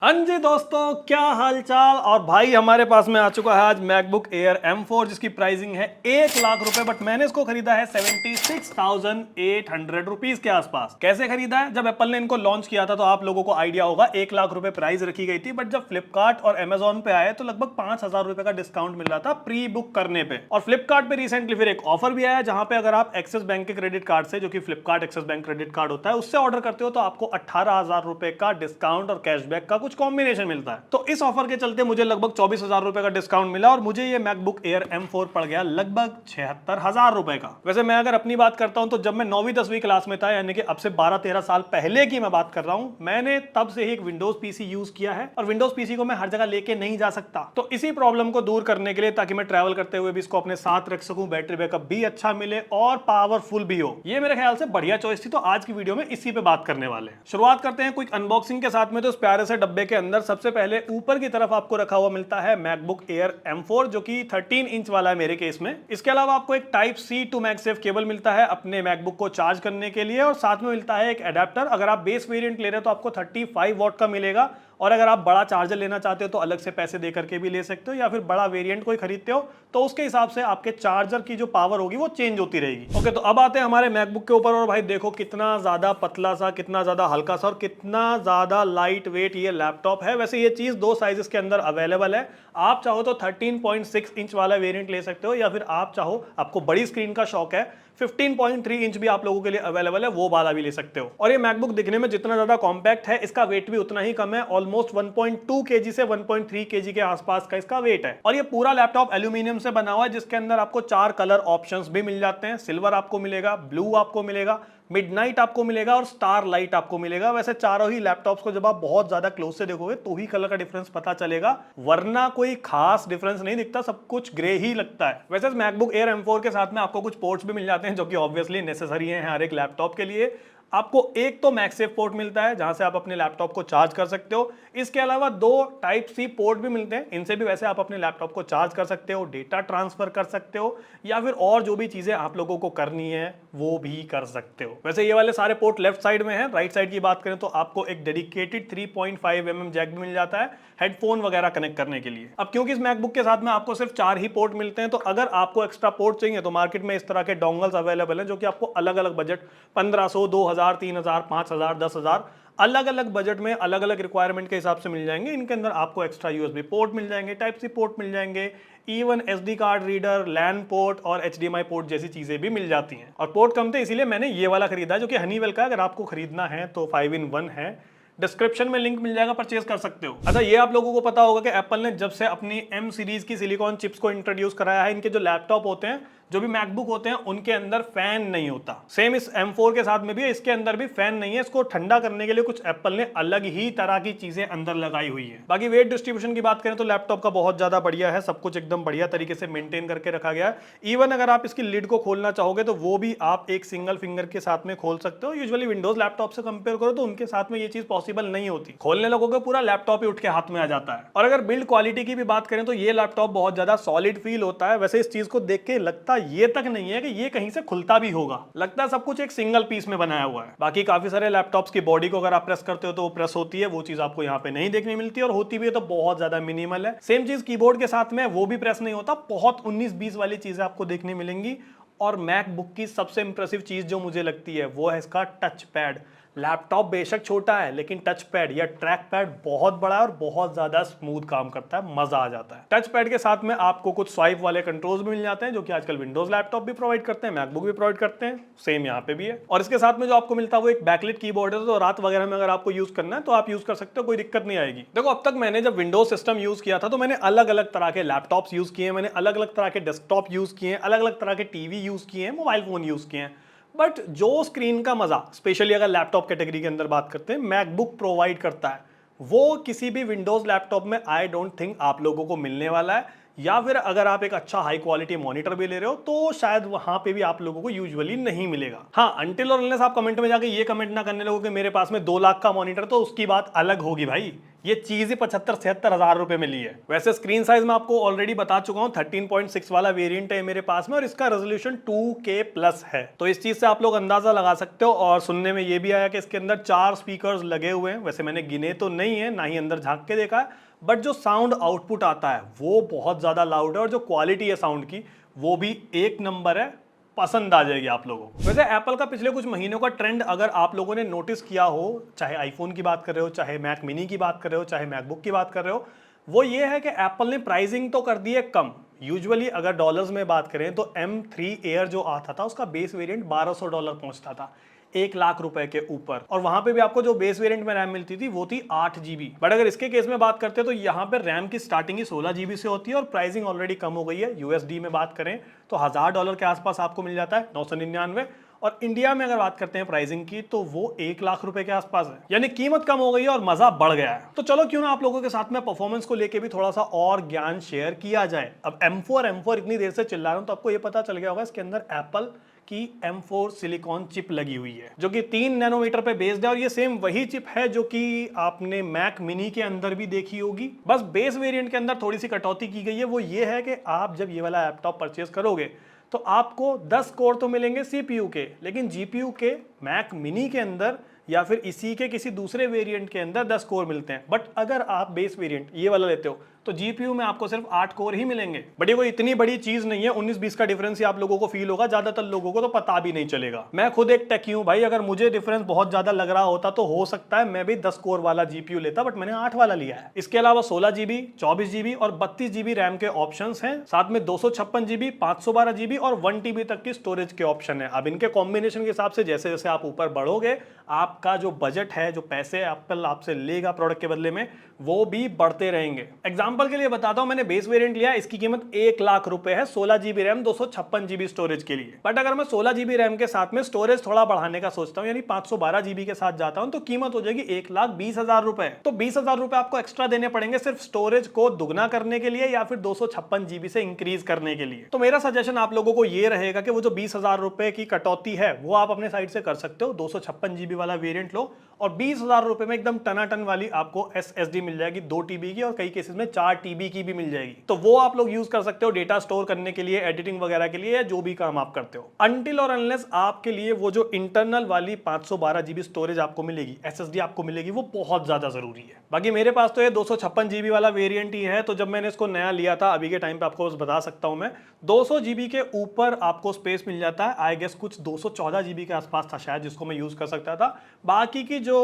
हाँ जी दोस्तों, क्या हालचाल। और भाई हमारे पास में आ चुका है आज मैकबुक एयर M4 जिसकी प्राइसिंग है 1 लाख रुपए, बट मैंने इसको खरीदा है 76,800 रुपीज के आसपास। कैसे खरीदा है? जब एप्पल ने इनको लॉन्च किया था तो आप लोगों को आइडिया होगा 1 लाख रुपए प्राइस रखी गई थी, बट जब फ्लिपकार्ट और अमेजोन पे आए तो लगभग 5,000 रुपए का डिस्काउंट मिल रहा था प्री बुक करने पे। और फ्लिपकार्ट पे रिसेंटली फिर एक ऑफर भी आया जहां पे अगर आप एक्सिस बैंक के क्रेडिट कार्ड से, जो कि Flipkart axis bank credit card होता है, उससे ऑर्डर करते हो तो आपको 18,000 रुपए का डिस्काउंट और कैशबैक का कुछ कॉम्बिनेशन मिलता है। तो इस ऑफर के चलते मुझे लगभग 24,000 रुपए का डिस्काउंट मिला और मुझे ये मैकबुक एयर M4 पड़ गया लगभग 76,000 रुपए का। वैसे मैं अगर अपनी बात करता हूं तो जब मैं 9वीं 10वीं क्लास में था, यानी कि अब से 12-13 साल पहले की मैं बात कर रहा हूं, मैंने तब से ही एक विंडोज पीसी यूज किया है और विंडोज पीसी को मैं हर जगह लेके नहीं जा सकता। तो इसी प्रॉब्लम को दूर करने के लिए, ताकि मैं ट्रैवल करते हुए भी इसको अपने साथ रख सकूं, बैटरी बैकअप भी अच्छा मिले और पावरफुल भी हो, ये मेरे ख्याल से बढ़िया चॉइस थी। तो आज की वीडियो में इसी पे बात करने वाले हैं। शुरुआत करते हैं क्विक अनबॉक्सिंग के साथ में। तो इस प्यारे से डब्बे के अंदर सबसे पहले ऊपर की तरफ आपको रखा हुआ मिलता है मैकबुक एयर M4, जो कि 13 इंच वाला है मेरे केस में। इसके अलावा आपको एक type C to MagSafe cable मिलता है अपने मैकबुक को चार्ज करने के लिए, और साथ में मिलता है एक एडेप्टर। अगर आप बेस वेरिएंट ले रहे हो तो आपको 35 वॉट का मिलेगा, और अगर आप बड़ा चार्जर लेना चाहते हो तो अलग से पैसे दे करके भी ले सकते हो, या फिर बड़ा वेरिएंट कोई खरीदते हो तो उसके हिसाब से आपके चार्जर की जो पावर होगी वो चेंज होती रहेगी। ओके, तो अब आते हैं हमारे मैकबुक के ऊपर। और भाई देखो कितना ज्यादा पतला सा, कितना ज्यादा हल्का सा और कितना ज्यादा लाइट वेट ये लैपटॉप है। वैसे ये चीज दो साइजेस के अंदर अवेलेबल है। आप चाहो तो 13.6 इंच वाला वेरिएंट ले सकते हो, या फिर आप चाहो, आपको बड़ी स्क्रीन का शौक है, 15.3 इंच भी आप लोगों के लिए अवेलेबल है, वो वाला भी ले सकते हो। और ये मैकबुक दिखने में जितना ज्यादा कॉम्पैक्ट है, इसका वेट भी उतना ही कम है। ऑलमोस्ट 1.2 केजी से 1.3 केजी के आसपास का इसका वेट है। और ये पूरा लैपटॉप एल्यूमिनियम से बना हुआ है, जिसके अंदर आपको 4 कलर ऑप्शंस भी मिल जाते हैं। सिल्वर आपको मिलेगा, ब्लू आपको मिलेगा, मिडनाइट आपको मिलेगा और स्टार लाइट आपको मिलेगा। वैसे चारों ही लैपटॉप्स को जब आप बहुत ज्यादा क्लोज से देखोगे तो ही कलर का डिफरेंस पता चलेगा, वरना कोई खास डिफरेंस नहीं दिखता, सब कुछ ग्रे ही लगता है। वैसे मैकबुक एयर M4 के साथ में आपको कुछ पोर्ट्स भी मिल जाते हैं, जो कि ऑब्वियसली नेसेसरी हैं हर एक लैपटॉप के लिए। आपको एक तो मैगसेफ पोर्ट मिलता है जहां से आप अपने लैपटॉप को चार्ज कर सकते हो। इसके अलावा 2 टाइप C पोर्ट भी मिलते हैं, इनसे भी वैसे आप अपने लैपटॉप को चार्ज कर सकते हो, डेटा ट्रांसफर कर सकते हो, या फिर और जो भी चीजें आप लोगों को करनी है वो भी कर सकते हो। वैसे ये वाले सारे पोर्ट लेफ्ट साइड में है। राइट साइड की बात करें तो आपको एक डेडिकेटेड 3.5 mm जैक भी मिल जाता है हेडफोन वगैरह कनेक्ट करने के लिए। अब क्योंकि इस मैकबुक के साथ में आपको सिर्फ 4 ही पोर्ट मिलते हैं, तो अगर आपको एक्स्ट्रा पोर्ट चाहिए तो मार्केट में इस तरह के डोंगल्स अवेलेबल हैं, जो कि आपको अलग अलग बजट 1500, 2000, 3000, 5000, 10,000 अलग अलग बजट में अलग अलग रिक्वायरमेंट के हिसाब से मिल जाएंगे। इनके अंदर आपको एक्स्ट्रा USB पोर्ट मिल जाएंगे, टाइप C पोर्ट मिल जाएंगे, even SD card reader, LAN port और HDMI पोर्ट जैसी चीजें भी मिल जाती हैं। और पोर्ट कम थे इसीलिए मैंने ये वाला खरीदा है, जो कि हनीवेल का। अगर आपको खरीदना है तो 5-in-1 है, डिस्क्रिप्शन में लिंक मिल जाएगा, परचेज कर सकते हो। अच्छा, ये आप लोगों को पता होगा कि एप्पल ने जब से अपनी M सीरीज की सिलिकॉन चिप्स को इंट्रोड्यूस कराया है, इनके जो लैपटॉप होते हैं, जो भी मैकबुक होते हैं, उनके अंदर फैन नहीं होता। सेम इस M4 के साथ में भी इसके अंदर भी फैन नहीं है। इसको ठंडा करने के लिए कुछ एप्पल ने अलग ही तरह की चीजें अंदर लगाई हुई है। बाकी वेट डिस्ट्रीब्यूशन की बात करें तो लैपटॉप का बहुत ज्यादा बढ़िया है, सब कुछ एकदम बढ़िया तरीके से मेंटेन करके रखा गया है। इवन अगर आप इसकी लिड को खोलना चाहोगे तो वो भी आप एक सिंगल फिंगर के साथ में खोल सकते हो। यूजुअली विंडोज लैपटॉप से कंपेयर करो तो उनके साथ में ये चीज पॉसिबल नहीं होती। खोलने लगोगे पूरा लैपटॉप ही उठ के हाथ में आ जाता है। और अगर बिल्ड क्वालिटी की भी बात करें तो ये लैपटॉप बहुत ज्यादा सॉलिड फील होता है। वैसे इस चीज को देख के लगता ये तक नहीं है कि ये कहीं से खुलता भी होगा, लगता है सब कुछ एक सिंगल पीस में बनाया हुआ है। बाकी काफी सारे लैपटॉप्स की बॉडी को अगर आप प्रेस करते हो तो वो प्रेस होती है, वो चीज आपको यहाँ पे नहीं देखने मिलती, और होती भी है तो बहुत ज्यादा मिनिमल है। सेम चीज कीबोर्ड के साथ में, वो भी प्रेस नहीं होता, बहुत 19-20 वाली चीजें आपको देखने मिलेंगी। और मैकबुक की सबसे इंप्रेसिव चीज जो मुझे लगती है वो है इसका टच पैड। लैपटॉप बेशक छोटा है लेकिन टच पैड या ट्रैक पैड बहुत बड़ा है और बहुत ज्यादा स्मूथ काम करता है, मजा आ जाता है। टच पैड के साथ में आपको कुछ स्वाइप वाले कंट्रोल्स भी मिल जाते हैं, जो कि आजकल विंडोज लैपटॉप भी प्रोवाइड करते हैं, मैकबुक भी प्रोवाइड करते हैं, सेम यहाँ पे भी है। और इसके साथ में जो आपको मिलता है वो एक बैकलिट कीबोर्ड है, तो रात वगैरह में अगर आपको यूज करना है तो आप यूज कर सकते हो, कोई दिक्कत नहीं आएगी। देखो, अब तक मैंने जब विंडोज सिस्टम यूज किया था तो मैंने अलग अलग तरह के लैपटॉप्स यूज किए, मैंने अलग अलग तरह के डेस्कटॉप यूज किए, अलग अलग तरह के टीवी यूज किए, मोबाइल फोन यूज किए हैं। बट जो स्क्रीन का मजा, स्पेशली अगर लैपटॉप कैटेगरी के अंदर बात करते हैं, मैकबुक प्रोवाइड करता है, वो किसी भी विंडोज लैपटॉप में आई डोंट थिंक आप लोगों को मिलने वाला है। या फिर अगर आप एक अच्छा हाई क्वालिटी मॉनिटर भी ले रहे हो तो शायद वहां पे भी आप लोगों को यूजुअली नहीं मिलेगा। हाँ, अनटिल और अनलेस आप कमेंट में जाके ये कमेंट ना करने लगो कि मेरे पास में 2 लाख का मॉनिटर, तो उसकी बात अलग होगी भाई। ये चीज ही 75-76 हजार रुपए में ली है। वैसे स्क्रीन साइज में आपको ऑलरेडी बता चुका हूं, 13.6 वाला वेरिएंट है मेरे पास में और इसका रेजोल्यूशन 2K प्लस है। तो इस चीज से आप लोग अंदाजा लगा सकते हो। और सुनने में ये भी आया कि इसके अंदर 4 स्पीकर्स लगे हुए हैं। वैसे मैंने गिने तो नहीं है, ना ही अंदर झांक के देखा है, बट जो साउंड आउटपुट आता है वो बहुत ज्यादा लाउड है और जो क्वालिटी है साउंड की वो भी एक नंबर है, पसंद आ जाएगी आप लोगों को। वैसे एप्पल का पिछले कुछ महीनों का ट्रेंड अगर आप लोगों ने नोटिस किया हो, चाहे आईफोन की बात कर रहे हो, चाहे मैक मिनी की बात कर रहे हो, चाहे मैकबुक की बात कर रहे हो, वो ये है कि एप्पल ने प्राइसिंग तो कर दी है कम। यूजुअली अगर डॉलर्स में बात करें तो M3 एयर जो आता था उसका बेस वेरिएंट $1200 पहुंचता था, 1 लाख रुपए के ऊपर। और वहां पे भी आपको जो बेस वेरिएंट में रैम मिलती थी वो थी 8 GB। बट अगर इसके केस में बात करते हैं तो यहाँ पे रैम की स्टार्टिंग ही 16 GB से होती है और प्राइसिंग ऑलरेडी कम हो गई है। USD में बात करें तो $1000 के आसपास आपको मिल जाता है, 999। और इंडिया में अगर बात करते हैं प्राइसिंग की तो वो 1 लाख रुपए के आसपास है, यानी कीमत कम हो गई है और मजा बढ़ गया है। तो चलो क्यों ना आप लोगों के साथ में परफॉर्मेंस को लेके भी थोड़ा सा और ज्ञान शेयर किया जाए। अब M4 इतनी देर से चिल्ला रहा हूं तो आपको ये पता चल गया होगा इसके अंदर एप्पल की M4 सिलिकॉन चिप लगी हुई है जो कि 3 नैनोमीटर पे बेस्ड है। और ये सेम वही चिप है जो कि आपने मैक मिनी के अंदर भी देखी होगी, बस बेस वेरिएंट के अंदर थोड़ी सी कटौती की गई है। वो ये है कि आप जब ये वाला लैपटॉप परचेज करोगे तो आपको 10 कोर तो मिलेंगे CPU के, लेकिन GPU के मैक मिनी के अंदर या फिर इसी के किसी दूसरे वेरिएंट के अंदर 10 कोर मिलते हैं। बट अगर आप बेस वेरिएंट ये वाला लेते हो तो GPU में आपको सिर्फ 8 कोर ही मिलेंगे। बट ये कोई इतनी बड़ी चीज नहीं है, 19-20 का डिफरेंस ही आप लोगों को फील होगा, ज्यादातर लोगों को तो पता भी नहीं चलेगा। मैं खुद एक टेकी हूं भाई, अगर मुझे डिफरेंस बहुत ज्यादा लग रहा होता तो हो सकता है मैं भी 10 कोर वाला GPU लेता, बट मैंने 8 वाला लिया है। इसके अलावा 16 GB, 24 GB और 32 GB रैम के ऑप्शन हैं, साथ में 256 GB, 512 GB और 1 TB तक की स्टोरेज के ऑप्शन है। अब इनके कॉम्बिनेशन के हिसाब से जैसे जैसे आप ऊपर बढ़ोगे आपका जो बजट है, जो पैसे एप्पल आपसे लेगा प्रोडक्ट के बदले में, वो भी बढ़ते रहेंगे। एग्जांपल के लिए बताता हूं, मैंने बेस वेरिएंट लिया, इसकी कीमत 1 लाख रुपए है, 16 GB रैम, 256 GB स्टोरेज के लिए। बट अगर मैं 16 GB रैम के साथ में स्टोरेज थोड़ा बढ़ाने का सोचता हूं, यानी 512 GB के साथ जाता हूं, तो कीमत हो जाएगी 1,20,000 रुपए। तो 20,000 रुपए आपको एक्स्ट्रा देने पड़ेंगे सिर्फ स्टोरेज को दुगना करने के लिए या फिर 256 GB से इंक्रीज करने के लिए। तो मेरा सजेशन आप लोगों को ये रहेगा कि वो जो 20,000 रुपए की कटौती है वो आप अपने साइड से कर सकते हो, 256 GB वाला वेरिएंट लो और 20,000 रुपए में एकदम टनाटन वाली आपको SSD मिल जाएगी 2 TB की, और कई केसेस में 4 TB की भी मिल जाएगी। तो वो आप लोग यूज कर सकते हो डेटा स्टोर करने के लिए, एडिटिंग वगैरह के लिए, या जो भी काम आप करते हो। अनटिल और अनलेस आपके लिए वो जो इंटरनल वाली 512 GB स्टोरेज आपको मिलेगी, SSD आपको मिलेगी, वो बहुत ज्यादा जरूरी है। बाकी मेरे पास तो ये 256 GB वाला वेरिएंट ही है। तो जब मैंने इसको नया लिया था, अभी के टाइम पे आपको बस बता सकता हूं मैं, 200 GB के ऊपर आपको स्पेस मिल जाता है। आई गेस कुछ 214 GB के आसपास था शायद, जिसको मैं यूज कर सकता था। बाकी की जो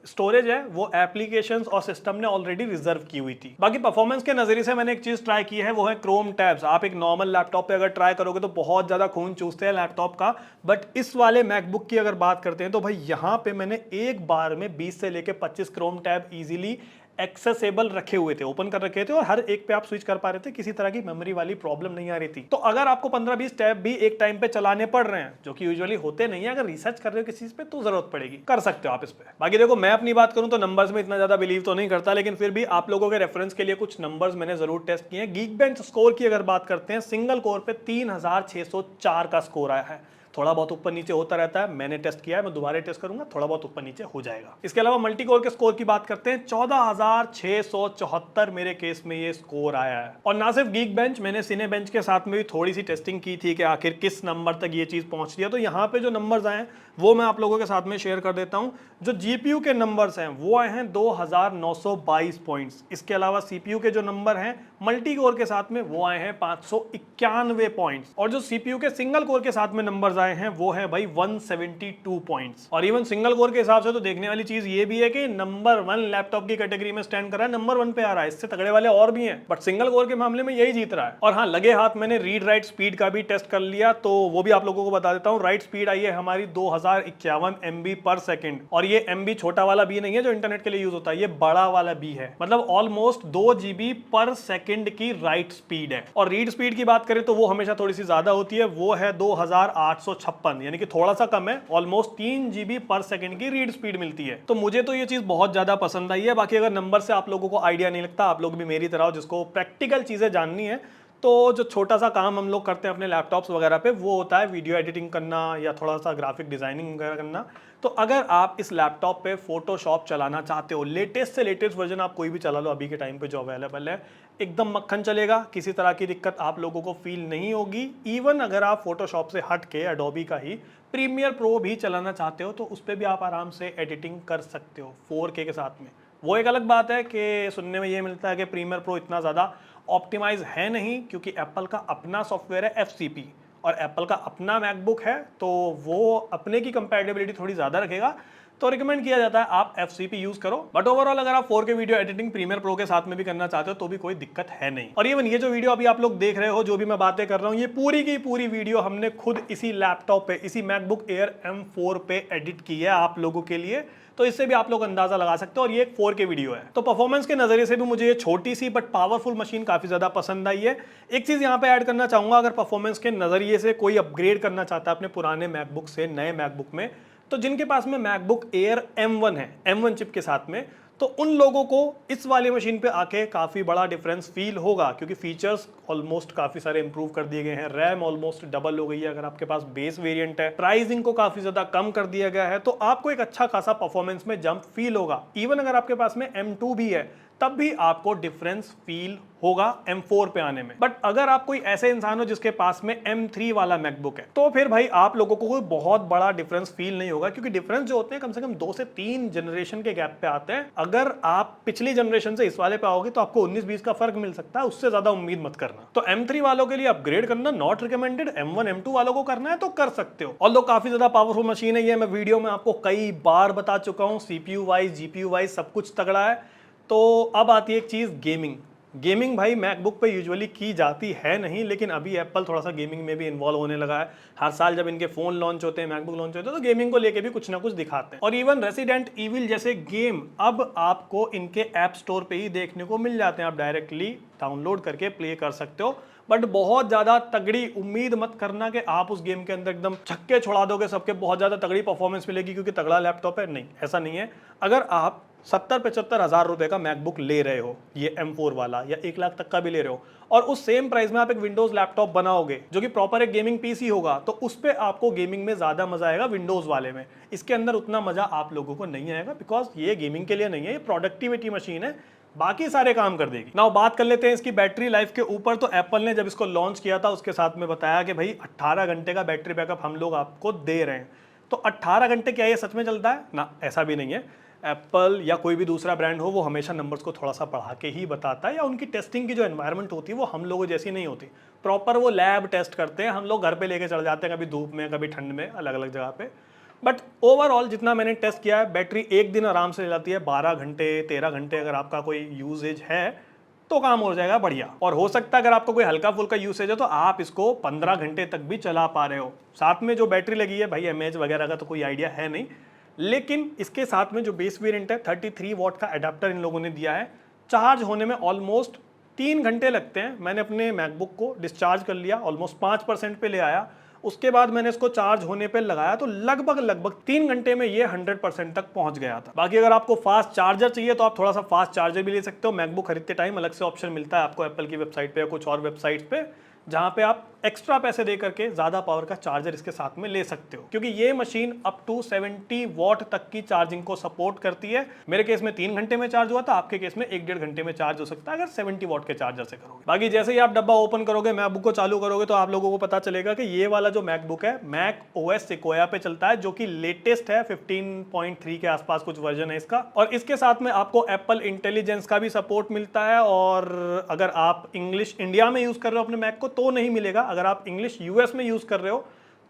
स्टोरेज है वो एप्लीकेशंस और सिस्टम ने ऑलरेडी रिजर्व की हुई थी। बाकी परफॉर्मेंस के नजरिए से मैंने एक चीज ट्राई की है, वो है क्रोम टैब्स। आप एक नॉर्मल लैपटॉप पे अगर ट्राई करोगे तो बहुत ज्यादा खून चूसते हैं लैपटॉप का, बट इस वाले मैकबुक की अगर बात करते हैं तो भाई यहाँ पे मैंने एक बार में 20 से लेके 25 क्रोम टैब इजीली एक्सेसिबल रखे हुए थे, ओपन कर रखे थे, और हर एक पे आप स्विच कर पा रहे थे, किसी तरह की मेमोरी वाली प्रॉब्लम नहीं आ रही थी। तो अगर आपको 15-20 टैब भी एक टाइम पे चलाने पड़ रहे हैं, जो कि यूजुअली होते नहीं है, अगर रिसर्च कर रहे हो किसी चीज पे तो जरूरत पड़ेगी, कर सकते हो आप इस पे। बाकी देखो, मैं अपनी बात करूं तो नंबर्स में इतना ज्यादा बिलीव तो नहीं करता, लेकिन फिर भी आप लोगों के रेफरेंस के लिए कुछ नंबर्स मैंने जरूर टेस्ट किए हैं। गीकबेंच स्कोर की अगर बात करते हैं, सिंगल कोर पे 3604 का स्कोर आया है। थोड़ा बहुत ऊपर नीचे होता रहता है, मैंने टेस्ट किया है, मैं दोबारा टेस्ट करूंगा, थोड़ा बहुत ऊपर नीचे हो जाएगा। इसके अलावा मल्टी कोर के स्कोर की बात करते हैं, 14,674 मेरे केस में ये स्कोर आया है। और ना सिर्फ गीक बेंच, मैंने सिने बेंच के साथ में भी थोड़ी सी टेस्टिंग की थी कि आखिर किस नंबर तक ये चीज पहुंच रही है। तो यहाँ पे जो नंबर्स आए हैं वो मैं आप लोगों के साथ में शेयर कर देता हूं। जो जीपीयू के नंबर्स हैं वो आए हैं 2,922 पॉइंट्स। इसके अलावा सीपीयू के जो नंबर हैं मल्टी कोर के साथ में वो आए हैं 591 पॉइंट्स। और जो सीपीयू के सिंगल कोर के साथ में नंबर्स आए हैं वो है भाई 172 पॉइंट्स। और इवन सिंगल कोर के हिसाब से तो देखने वाली चीज ये भी है कि नंबर 1 लैपटॉप की कैटेगरी में स्टैंड कर रहा है, नंबर 1 पे आ रहा है। इससे तगड़े वाले और भी हैं, बट सिंगल कोर के मामले में यही जीत रहा है। और हाँ, लगे हाथ मैंने रीड राइट स्पीड का भी टेस्ट कर लिया, तो वो भी आप लोगों को बता देता हूँ। राइट स्पीड आई है हमारी 2051 MB पर सेकेंड। और ये MB छोटा वाला बी नहीं है जो इंटरनेट के लिए यूज होता है, ये बड़ा वाला बी है, मतलब ऑलमोस्ट 2 GB पर सेकेंड की राइट स्पीड है। और रीड स्पीड की बात करें तो वो हमेशा थोड़ी सी ज्यादा होती है, वो है 2856, यानी कि थोड़ा सा कम है, ऑलमोस्ट 3 GB पर सेकेंड की रीड स्पीड मिलती है। तो मुझे तो ये चीज बहुत ज्यादा पसंद आई है। बाकी अगर नंबर से आप लोगों को आइडिया नहीं लगता, आप लोग भी मेरी तरह हो जिसको प्रैक्टिकल चीजें जाननी है, तो जो छोटा सा काम हम लोग करते हैं अपने लैपटॉप्स वगैरह पे, वो होता है वीडियो एडिटिंग करना या थोड़ा सा ग्राफिक डिजाइनिंग वगैरह करना। तो अगर आप इस लैपटॉप पे फोटोशॉप चलाना चाहते हो, लेटेस्ट से लेटेस्ट वर्जन आप कोई भी चला लो अभी के टाइम पे जो अवेलेबल है, एकदम मक्खन चलेगा, किसी तरह की दिक्कत आप लोगों को फील नहीं होगी। इवन अगर आप फोटोशॉप से हट के एडोबी का ही प्रीमियर प्रो भी चलाना चाहते हो तो उस पर भी आप आराम से एडिटिंग कर सकते हो 4K के साथ में। वो एक अलग बात है कि सुनने में ये मिलता है कि प्रीमियर प्रो इतना ज़्यादा ऑप्टिमाइज है नहीं, क्योंकि एप्पल का अपना सॉफ्टवेयर है FCP और एप्पल का अपना मैकबुक है, तो वो अपने की कंपैटिबिलिटी थोड़ी ज़्यादा रखेगा। तो रिकमेंड किया जाता है आप FCP यूज करो। बट ओवरऑल अगर आप 4K video editing premiere pro के साथ में भी करना चाहते हो तो भी कोई दिक्कत है नहीं। और इवन ये जो वीडियो अभी आप लोग देख रहे हो, जो भी मैं बातें कर रहा हूँ, ये पूरी की पूरी वीडियो हमने खुद इसी लैपटॉप पे, इसी मैकबुक एयर M4 पे एडिट की है आप लोगों के लिए। तो इससे भी आप लोग अंदाजा लगा सकते हो। और ये एक 4K वीडियो है, तो परफॉर्मेंस के नजरिए से भी मुझे ये छोटी सी बट पावरफुल मशीन काफी ज्यादा पसंद आई है। एक चीज यहाँ पे ऐड करना चाहूंगा, अगर परफॉर्मेंस के नजरिए से कोई अपग्रेड करना चाहता है अपने पुराने मैकबुक से नए मैकबुक में, तो जिनके पास में मैकबुक एयर M1 है, M1 चिप के साथ में, तो उन लोगों को इस वाली मशीन पे आके काफ़ी बड़ा डिफरेंस फील होगा, क्योंकि फीचर्स ऑलमोस्ट काफ़ी सारे इंप्रूव कर दिए गए हैं। रैम ऑलमोस्ट डबल हो गई है अगर आपके पास बेस वेरिएंट है। प्राइसिंग को काफ़ी ज़्यादा कम कर दिया गया है, तो आपको एक अच्छा खासा परफॉर्मेंस में जंप फील होगा। इवन अगर आपके पास में M2 भी है तब भी आपको डिफरेंस फील होगा M4 पे आने में। बट अगर आप कोई ऐसे इंसान हो जिसके पास में M3 वाला मैकबुक है, तो फिर भाई आप लोगों को कोई बहुत बड़ा डिफरेंस फील नहीं होगा, क्योंकि डिफरेंस जो होते हैं कम से कम 2 से 3 जनरेशन के गैप पे आते हैं। अगर आप पिछली जनरेशन से इस वाले पे आओगे तो आपको 19-20 का फर्क मिल सकता है, उससे ज्यादा उम्मीद मत करना। तो M3 वालों के लिए अपग्रेड करना नॉट रिकमेंडेड। M1 M2 वालों को करना है तो कर सकते हो। ऑल्दो काफी ज्यादा पावरफुल मशीन है ये, मैं वीडियो में आपको कई बार बता चुका हूँ। CPU वाइज GPU वाइज सब कुछ तगड़ा है। तो अब आती है एक चीज़, गेमिंग भाई मैकबुक पे यूजुअली की जाती है नहीं, लेकिन अभी एप्पल थोड़ा सा गेमिंग में भी इन्वॉल्व होने लगा है। हर साल जब इनके फ़ोन लॉन्च होते हैं, मैकबुक लॉन्च होते हैं, तो गेमिंग को लेके भी कुछ ना कुछ दिखाते हैं। और इवन रेसिडेंट ईविल जैसे गेम अब आपको इनके ऐप स्टोर पे ही देखने को मिल जाते हैं, आप डायरेक्टली डाउनलोड करके प्ले कर सकते हो। बट बहुत ज़्यादा तगड़ी उम्मीद मत करना कि आप उस गेम के अंदर एकदम छक्के छुड़ा दोगे सबके, बहुत ज़्यादा तगड़ी परफॉर्मेंस मिलेगी क्योंकि तगड़ा लैपटॉप है। नहीं, ऐसा नहीं है। अगर आप 70-75 हज़ार रुपए का मैकबुक ले रहे हो, ये M4 वाला, या 1 लाख तक का भी ले रहे हो, और उस सेम प्राइस में आप एक विंडोज लैपटॉप बनाओगे जो कि प्रॉपर एक गेमिंग पीसी होगा, तो उस पर आपको गेमिंग में ज़्यादा मजा आएगा विंडोज वाले में। इसके अंदर उतना मजा आप लोगों को नहीं आएगा, बिकॉज ये गेमिंग के लिए नहीं है, ये प्रोडक्टिविटी मशीन है, बाकी सारे काम कर देगी। नाउ बात कर लेते हैं इसकी बैटरी लाइफ के ऊपर। तो एप्पल ने जब इसको लॉन्च किया था उसके साथ में बताया कि भाई 18 घंटे का बैटरी बैकअप हम लोग आपको दे रहे हैं। तो 18 घंटे क्या ये सच में चलता है ना? ऐसा भी नहीं है। एप्पल या कोई भी दूसरा ब्रांड हो, वो हमेशा नंबर्स को थोड़ा सा बढ़ा के ही बताता है, या उनकी टेस्टिंग की जो एनवायरनमेंट होती है वो हम लोगों जैसी नहीं होती। प्रॉपर वो लैब टेस्ट करते हैं, हम लोग घर पे लेके चल जाते हैं, कभी धूप में कभी ठंड में, अलग अलग जगह पे। बट ओवरऑल जितना मैंने टेस्ट किया है, बैटरी एक दिन आराम से जाती है 12 घंटे 13 घंटे। अगर आपका कोई यूजेज है तो काम हो जाएगा बढ़िया। और हो सकता है अगर आपको कोई हल्का फुल्का यूसेज है तो आप इसको 15 घंटे तक भी चला पा रहे हो। साथ में जो बैटरी लगी है भाई, mAh वगैरह का तो कोई आइडिया है नहीं, लेकिन इसके साथ में जो बेस वेरिएंट है 33 वॉट का एडाप्टर इन लोगों ने दिया है। चार्ज होने में ऑलमोस्ट 3 घंटे लगते हैं। मैंने अपने मैकबुक को डिस्चार्ज कर लिया, ऑलमोस्ट 5% पे ले आया। उसके बाद मैंने इसको चार्ज होने पे लगाया तो लगभग 3 घंटे में ये 100% तक पहुंच गया था। बाकी अगर आपको फास्ट चार्जर चाहिए तो आप थोड़ा सा फास्ट चार्जर भी ले सकते हो। मैकबुक खरीदते टाइम अलग से ऑप्शन मिलता है आपको एप्पल की वेबसाइट पे या कुछ और वेबसाइट्स पे, जहां पे आप एक्स्ट्रा पैसे दे करके ज्यादा पावर का चार्जर इसके साथ में ले सकते हो, क्योंकि ये मशीन अप टू 70 वॉट तक की चार्जिंग को सपोर्ट करती है। मेरे केस में 3 घंटे में चार्ज हुआ था, आपके केस में 1-1.5 घंटे में चार्ज हो सकता है अगर 70 वॉट के चार्जर से करोगे। बाकी जैसे ही आप डब्बा ओपन करोगे, मैकबुक को चालू करोगे, तो आप लोगों को पता चलेगा कि ये वाला जो मैकबुक है मैक OS सिक्वोया पे चलता है, जो कि लेटेस्ट है, 15.3 के आसपास कुछ वर्जन है इसका। और इसके साथ में आपको एप्पल इंटेलिजेंस का भी सपोर्ट मिलता है। और अगर आप इंग्लिश इंडिया में यूज कर रहे हो अपने मैक को तो नहीं मिलेगा, अगर आप इंग्लिश US में यूज कर रहे हो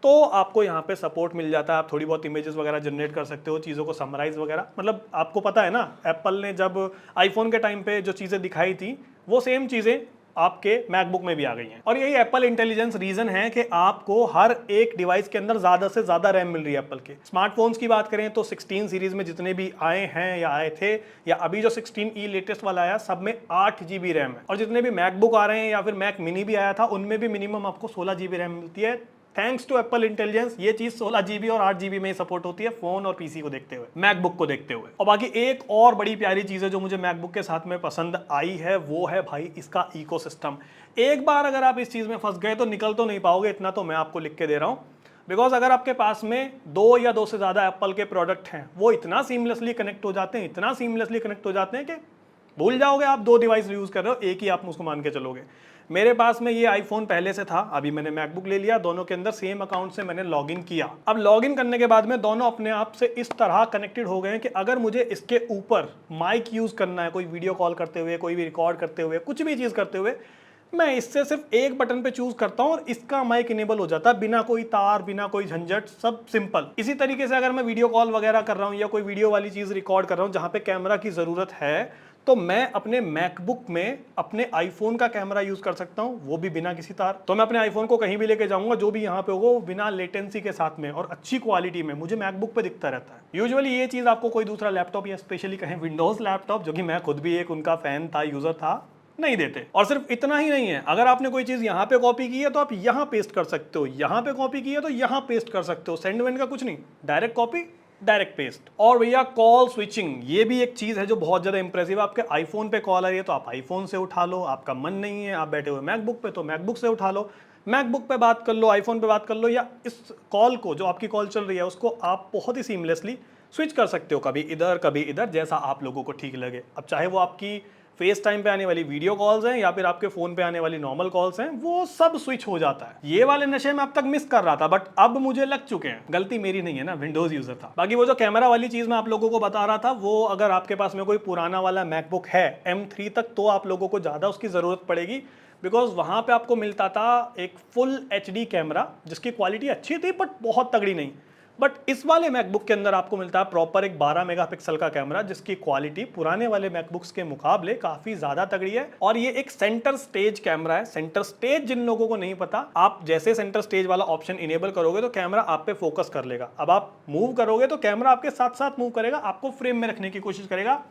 तो आपको यहाँ पे सपोर्ट मिल जाता है। आप थोड़ी बहुत इमेजेस वगैरह जनरेट कर सकते हो, चीज़ों को समराइज वगैरह। मतलब आपको पता है ना, एप्पल ने जब आईफोन के टाइम पे जो चीज़ें दिखाई थी वो सेम चीज़ें आपके मैकबुक में भी आ गई हैं। और यही एप्पल इंटेलिजेंस रीजन है कि आपको हर एक डिवाइस के अंदर ज्यादा से ज्यादा रैम मिल रही है। एप्पल के स्मार्टफोन्स की बात करें तो 16 सीरीज में जितने भी आए हैं या आए थे, या अभी जो 16E लेटेस्ट वाला आया, सब में 8 GB रैम है। और जितने भी मैकबुक आ रहे हैं या फिर मैक मिनी भी आया था, उनमें भी मिनिमम आपको 16 GB रैम मिलती है। थैंक्स टू एप्पल इंटेलिजेंस ये चीज 16 GB और 8 GB में ही सपोर्ट होती है, फोन और पीसी को देखते हुए, मैकबुक को देखते हुए। और बाकी एक और बड़ी प्यारी चीज है जो मुझे मैकबुक के साथ में पसंद आई है, वो है भाई इसका इकोसिस्टम। एक बार अगर आप इस चीज में फंस गए तो निकल तो नहीं पाओगे, इतना तो मैं आपको लिख के दे रहा हूं। बिकॉज अगर आपके पास में 2 या 2 से ज़्यादा एप्पल के प्रोडक्ट हैं, वो इतना सीमलेसली कनेक्ट हो जाते हैं, इतना सीमलेसली कनेक्ट हो जाते हैं कि भूल जाओगे आप 2 डिवाइस यूज़ कर रहे हो, एक ही आप उसको मान के चलोगे। मेरे पास में ये आईफोन पहले से था, अभी मैंने मैकबुक ले लिया, दोनों के अंदर सेम अकाउंट से मैंने लॉगिन किया। अब लॉगिन करने के बाद में दोनों अपने आप से इस तरह कनेक्टेड हो गए हैं कि अगर मुझे इसके ऊपर माइक यूज़ करना है, कोई वीडियो कॉल करते हुए, कोई भी रिकॉर्ड करते हुए, कुछ भी चीज़ करते हुए, मैं इससे सिर्फ एक बटन पे चूज करता हूं और इसका माइक इनेबल हो जाता है, बिना कोई तार, बिना कोई झंझट, सब सिंपल। इसी तरीके से अगर मैं वीडियो कॉल वगैरह कर रहा हूं या कोई वीडियो वाली चीज रिकॉर्ड कर रहा हूं जहां पे कैमरा की जरूरत है, तो मैं अपने मैकबुक में अपने आईफोन का कैमरा यूज कर सकता हूं, वो भी बिना किसी तार। तो मैं अपने आईफोन को कहीं भी लेके जाऊंगा, जो भी यहाँ पे होगा वो बिना लेटेंसी के साथ में और अच्छी क्वालिटी में मुझे मैकबुक पे दिखता रहता है। यूजुअली ये चीज आपको कोई दूसरा लैपटॉप या स्पेशली कहें विंडोज लैपटॉप, जो कि मैं खुद भी एक उनका फैन था, यूजर था, नहीं देते। और सिर्फ इतना ही नहीं है, अगर आपने कोई चीज यहाँ पे कॉपी की है तो आप यहाँ पेस्ट कर सकते हो, यहाँ पे कॉपी की है तो यहाँ पेस्ट कर सकते हो। सेंड वेंड का कुछ नहीं, डायरेक्ट कॉपी डायरेक्ट पेस्ट। और भैया कॉल स्विचिंग, ये भी एक चीज है जो बहुत ज्यादा इंप्रेसिव है। आपके आईफोन पे कॉल आ रही है तो आप आईफोन से उठा लो, आपका मन नहीं है, आप बैठे हुए मैकबुक पे, तो मैकबुक से उठा लो, मैकबुक पे बात कर लो, आईफोन पे बात कर लो, या इस कॉल को, जो आपकी कॉल चल रही है, उसको आप बहुत ही सीमलेसली स्विच कर सकते हो, कभी इधर, जैसा आप लोगों को ठीक लगे। अब चाहे वो आपकी फेस टाइम पे आने वाली वीडियो कॉल्स हैं या फिर आपके फोन पे आने वाली नॉर्मल कॉल्स हैं, वो सब स्विच हो जाता है। ये वाले नशे में अब तक मिस कर रहा था, बट अब मुझे लग चुके हैं। गलती मेरी नहीं है ना, विंडोज यूजर था। बाकी वो जो कैमरा वाली चीज मैं आप लोगों को बता रहा था, वो अगर आपके पास में कोई पुराना वाला मैकबुक है M3 तक, तो आप लोगों को ज्यादा उसकी जरूरत पड़ेगी, बिकॉज वहां पे आपको मिलता था एक फुल HD कैमरा जिसकी क्वालिटी अच्छी थी बट बहुत तगड़ी नहीं। बट इस वाले मैकबुक के अंदर आपको मिलता है प्रॉपर एक 12 मेगापिक्सल का कैमरा, जिसकी क्वालिटी पुराने वाले मैकबुक्स के मुकाबले काफी ज्यादा तगड़ी है। और ये एक सेंटर स्टेज कैमरा है। सेंटर स्टेज जिन लोगों को नहीं पता, आप जैसे सेंटर स्टेज वाला ऑप्शन इनेबल करोगे तो कैमरा आप पे फोकस कर लेगा। अब आप मूव करोगे तो कैमरा आपके साथ साथ मूव करेगा, आपको फ्रेम में रखने की कोशिश करेगा।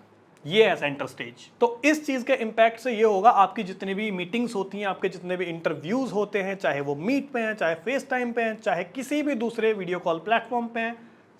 ये है सेंटर स्टेज। तो इस चीज के इंपैक्ट से ये होगा, आपकी जितनी भी मीटिंग्स होती हैं, आपके जितने भी इंटरव्यूज होते हैं, चाहे वो मीट पे हैं, चाहे फेस टाइम पे हैं, चाहे किसी भी दूसरे वीडियो कॉल प्लेटफॉर्म पे हैं,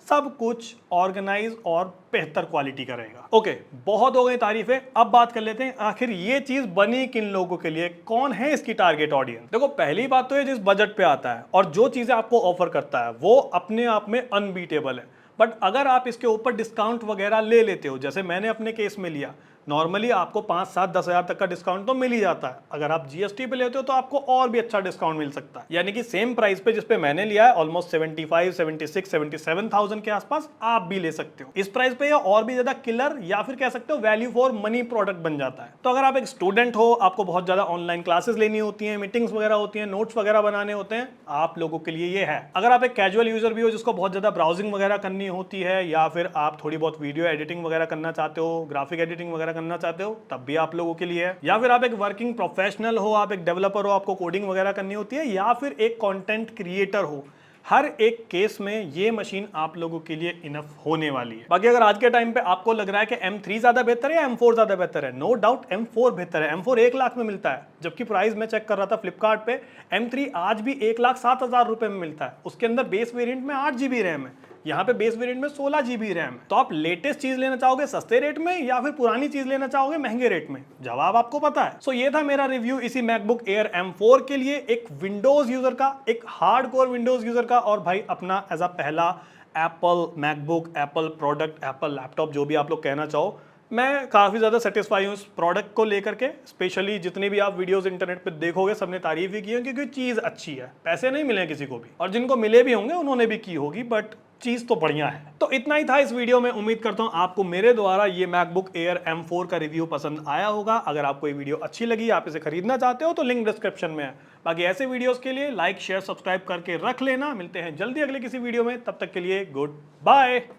सब कुछ ऑर्गेनाइज और बेहतर क्वालिटी का रहेगा। ओके, बहुत हो गई तारीफें, अब बात कर लेते हैं आखिर ये चीज बनी किन लोगों के लिए, कौन है इसकी टारगेट ऑडियंस। देखो, पहली बात तो ये जिस बजट पे आता है और जो चीजें आपको ऑफर करता है वो अपने आप में अनबीटेबल है। बट अगर आप इसके ऊपर डिस्काउंट वगैरह ले लेते हो, जैसे मैंने अपने केस में लिया, नॉर्मली आपको 5, 7, 10 हज़ार तक का डिस्काउंट तो मिल ही जाता है। अगर आप GST पे लेते हो तो आपको और भी अच्छा डिस्काउंट मिल सकता है। यानी कि सेम प्राइस पे जिस पे मैंने लिया है, ऑलमोस्ट 75, 76, 77,000 के आसपास आप भी ले सकते हो। इस प्राइस पे या और भी ज्यादा किलर, या फिर कह सकते हो वैल्यू फॉर मनी प्रोडक्ट बन जाता है। तो अगर आप एक स्टूडेंट हो, आपको बहुत ज्यादा ऑनलाइन क्लासेस लेनी होती है, मीटिंग्स वगैरह होती है, नोट्स वगैरह बनाने होते हैं, आप लोगों के लिए ये है। अगर आप एक कैजुअल यूजर भी हो जिसको बहुत ज्यादा ब्राउजिंग वगैरह करनी होती है, या फिर आप थोड़ी बहुत वीडियो एडिटिंग वगैरह करना चाहते हो, ग्राफिक एडिटिंग वगैरह करना चाहते हो, तब भी आप लोगों के लिए है। या फिर आप एक वर्किंग प्रोफेशनल हो, आप एक डेवलपर हो, आपको कोडिंग वगैरह करनी होती है, या फिर एक कंटेंट क्रिएटर हो, हर एक केस में ये मशीन आप लोगों के लिए इनफ होने वाली है। बाकी अगर आज के टाइम पे आपको लग रहा है कि M3 ज्यादा बेहतर है या M4 ज्यादा बेहतर है, नो डाउट M4 बेहतर है। M4 1 लाख में मिलता है, जबकि प्राइस मैं चेक कर रहा था फ्लिपकार्ट पे, M3 आज भी 1,07,000 रुपए में मिलता है। उसके अंदर बेस वेरिएंट में 8 GB रैम है, यहाँ पे बेस वेरिएंट में 16 GB रैम है। तो आप लेटेस्ट चीज लेना चाहोगे सस्ते रेट में, या फिर पुरानी चीज लेना चाहोगे महंगे रेट में? जवाब आपको पता है। सो ये था मेरा रिव्यू इसी मैकबुक एयर M4 के लिए, एक विंडोज यूजर का, एक हार्डकोर विंडोज यूजर का, और भाई अपना एज अ पहला Apple MacBook, Apple product, Apple laptop, जो भी आप लोग कहना चाहो। मैं काफ़ी ज़्यादा सेटिस्फाई हूँ इस प्रोडक्ट को लेकर के। स्पेशली जितने भी आप वीडियोस इंटरनेट पे देखोगे, सबने तारीफ ही की है, क्योंकि चीज़ अच्छी है। पैसे नहीं मिले किसी को भी, और जिनको मिले भी होंगे उन्होंने भी की होगी, बट चीज़ तो बढ़िया है। तो इतना ही था इस वीडियो में। उम्मीद करता हूँ आपको मेरे द्वारा ये मैकबुक एयर M4 का रिव्यू पसंद आया होगा। अगर आपको ये वीडियो अच्छी लगी, आप इसे खरीदना चाहते हो, तो लिंक डिस्क्रिप्शन में है। बाकी ऐसे वीडियोस के लिए लाइक, शेयर, सब्सक्राइब करके रख लेना। मिलते हैं जल्दी अगले किसी वीडियो में, तब तक के लिए गुड बाय।